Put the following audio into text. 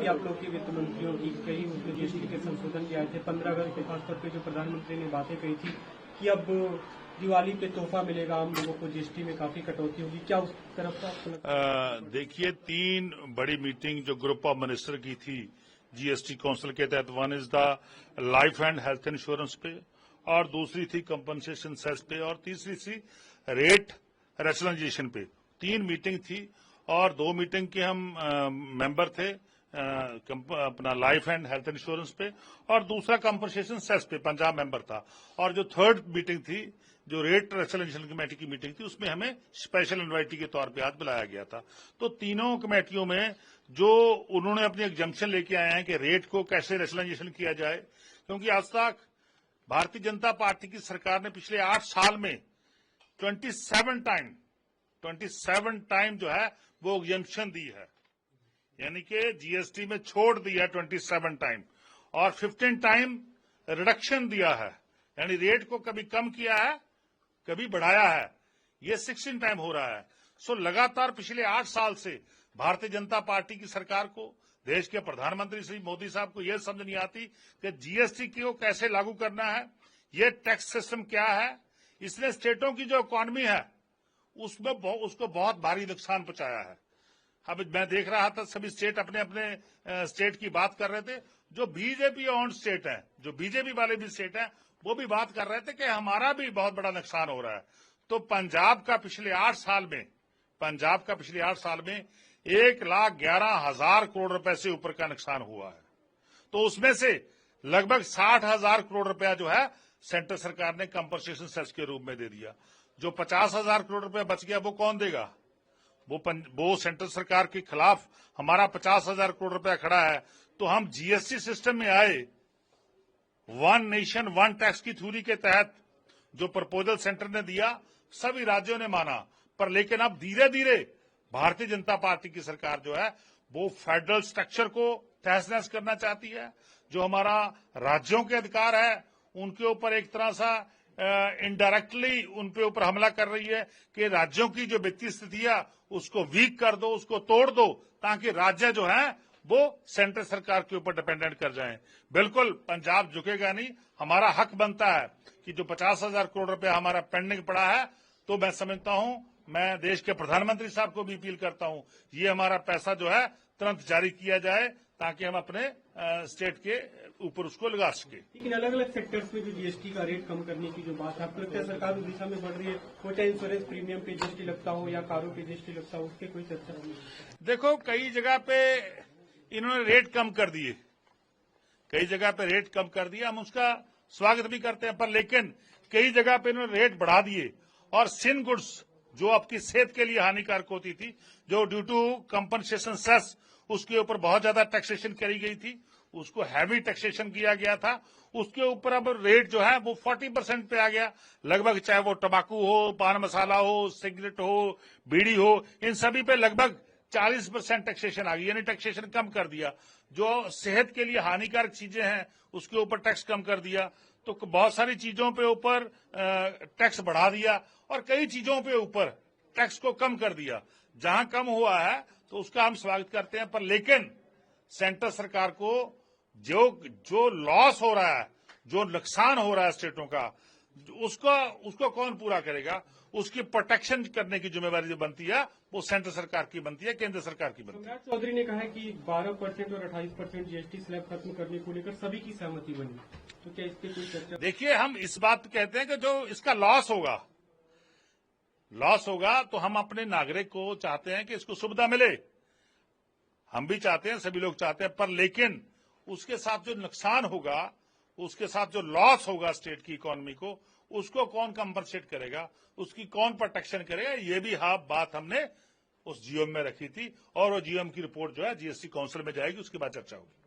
थी आप लोग के वित्त मंत्रियों की, कई उसमें जीएसटी के संशोधन के आए थे। 15 अगस्त के खासतौर पर जो प्रधानमंत्री ने बातें कही थी कि अब दिवाली पे तोहफा मिलेगा आम लोगों को, जीएसटी में काफी कटौती होगी, क्या उस तरफ का? देखिए, 3 बड़ी मीटिंग जो ग्रुप ऑफ मिनिस्टर की थी जीएसटी काउंसिल के तहत, one is the life and health insurance पे, और दूसरी थी कंपनसेशन सेस पे, और तीसरी थी रेट रैशनलाइजेशन पे। 3 मीटिंग थी और 2 मीटिंग के हम मेंबर थे, अपना लाइफ एंड हेल्थ इंश्योरेंस पे, और दूसरा कंपनसेशन सेस पे पंजाब मेंबर था। और जो 3rd मीटिंग थी, जो रेट रैशनलाइजेशन कमेटी की मीटिंग थी, उसमें हमें स्पेशल इन्वाइटी के तौर पे आज बुलाया गया था। तो तीनों कमेटियों में जो उन्होंने अपनी एग्जम्पशन लेके आए हैं कि रेट को कैसे रैशनलाइजेशन किया जाए, क्योंकि आज तक भारतीय जनता पार्टी की सरकार ने पिछले 8 साल में 27 टाइम जो है वो एग्जम्पशन दी है, यानी कि जीएसटी में छोड़ दिया 27 टाइम, और 15 टाइम रिडक्शन दिया है, यानी रेट को कभी कम किया है कभी बढ़ाया है। ये 16 टाइम हो रहा है। सो लगातार पिछले 8 साल से भारतीय जनता पार्टी की सरकार को, देश के प्रधानमंत्री श्री मोदी साहब को यह समझ नहीं आती कि जीएसटी को कैसे लागू करना है, ये टैक्स सिस्टम क्या है। इसने स्टेटों की जो इकोनॉमी है उसमें उसको बहुत भारी नुकसान पहुंचाया है। अब मैं देख रहा था सभी स्टेट अपने अपने स्टेट की बात कर रहे थे। जो बीजेपी ओन्ड स्टेट है, जो बीजेपी वाले भी स्टेट है, वो भी बात कर रहे थे कि हमारा भी बहुत बड़ा नुकसान हो रहा है। तो पंजाब का पिछले 8 साल में 1,11,000 करोड़ रुपए से ऊपर का नुकसान हुआ है। तो उसमें से लगभग 60,000 करोड़ रुपया जो है सेंट्रल सरकार ने कंपनसेशन सेस के रूप में दे दिया। जो 50,000 करोड़ रुपया बच गया वो कौन देगा? वो सेंट्रल सरकार के खिलाफ हमारा 50,000 करोड़ रुपया खड़ा है। तो हम जीएसटी सिस्टम में आए, वन नेशन वन टैक्स की थ्योरी के तहत जो प्रपोजल सेंटर ने दिया, सभी राज्यों ने माना, पर लेकिन अब धीरे धीरे भारतीय जनता पार्टी की सरकार जो है वो फेडरल स्ट्रक्चर को तहस नहस करना चाहती है। जो हमारा राज्यों के अधिकार है उनके ऊपर एक तरह सा इनडायरेक्टली उनके ऊपर हमला कर रही है कि राज्यों की जो वित्तीय स्थिति है उसको वीक कर दो, उसको तोड़ दो, ताकि राज्य जो है वो सेंट्रल सरकार के ऊपर डिपेंडेंट कर जाएं। बिल्कुल पंजाब झुकेगा नहीं। हमारा हक बनता है कि जो 50,000 करोड़ रुपया हमारा पेंडिंग पड़ा है, तो मैं समझता हूं, मैं देश के प्रधानमंत्री साहब को भी अपील करता हूं, ये हमारा पैसा जो है तुरंत जारी किया जाए ताकि हम अपने स्टेट के ऊपर उसको लगा सके। लेकिन अलग अलग सेक्टर्स में जो जीएसटी का रेट कम करने की जो बात है, आपको लगता है सरकार उस दिशा में बढ़ रही है? वो चाहे इंश्योरेंस प्रीमियम पे जीएसटी लगता हो या कारों पे जीएसटी लगता हो, उसके कोई चर्चा नहीं? देखो, कई जगह पे इन्होंने रेट कम कर दिए, कई जगह पे रेट कम कर दिया, हम उसका स्वागत भी करते हैं, पर लेकिन कई जगह पे इन्होंने रेट बढ़ा दिए। और सिन गुड्स जो आपकी सेहत के लिए हानिकारक होती थी, जो ड्यू टू कंपनसेशन सेस उसके ऊपर बहुत ज्यादा टैक्सेशन करी गई थी, उसको हैवी टैक्सेशन किया गया था, उसके ऊपर अब रेट जो है वो 40% पे आ गया लगभग, चाहे वो तंबाकू हो, पान मसाला हो, सिगरेट हो, बीड़ी हो, इन सभी पे लगभग 40% टैक्सेशन आ गई, यानी टैक्सेशन कम कर दिया। जो सेहत के लिए हानिकारक चीजें हैं उसके ऊपर टैक्स कम कर दिया। तो बहुत सारी चीजों पे ऊपर टैक्स बढ़ा दिया और कई चीजों पे ऊपर टैक्स को कम कर दिया। जहां कम हुआ है तो उसका हम स्वागत करते हैं, पर लेकिन सेंट्रल सरकार को जो लॉस हो रहा है, जो नुकसान हो रहा है स्टेटों का, उसको कौन पूरा करेगा? उसकी प्रोटेक्शन करने की जिम्मेवारी जो बनती है वो सेंट्रल सरकार की बनती है, केंद्र सरकार की बनती है। सम्राट चौधरी ने कहा है कि 12% और 28% जीएसटी स्लैब खत्म करने को लेकर सभी की सहमति बनी, तो क्या इस पे कोई चर्चा? देखिए, हम इस बात कहते हैं कि जो इसका लॉस होगा तो हम अपने नागरिक को चाहते हैं कि इसको सुविधा मिले, हम भी चाहते हैं, सभी लोग चाहते हैं, पर लेकिन उसके साथ जो नुकसान होगा, उसके साथ जो लॉस होगा स्टेट की इकोनॉमी को, उसको कौन कंपनसेट करेगा, उसकी कौन प्रोटेक्शन करेगा? ये भी बात हमने उस जीओएम में रखी थी और वो जीओएम की रिपोर्ट जो है जीएसटी काउंसिल में जाएगी, उसके बाद चर्चा होगी।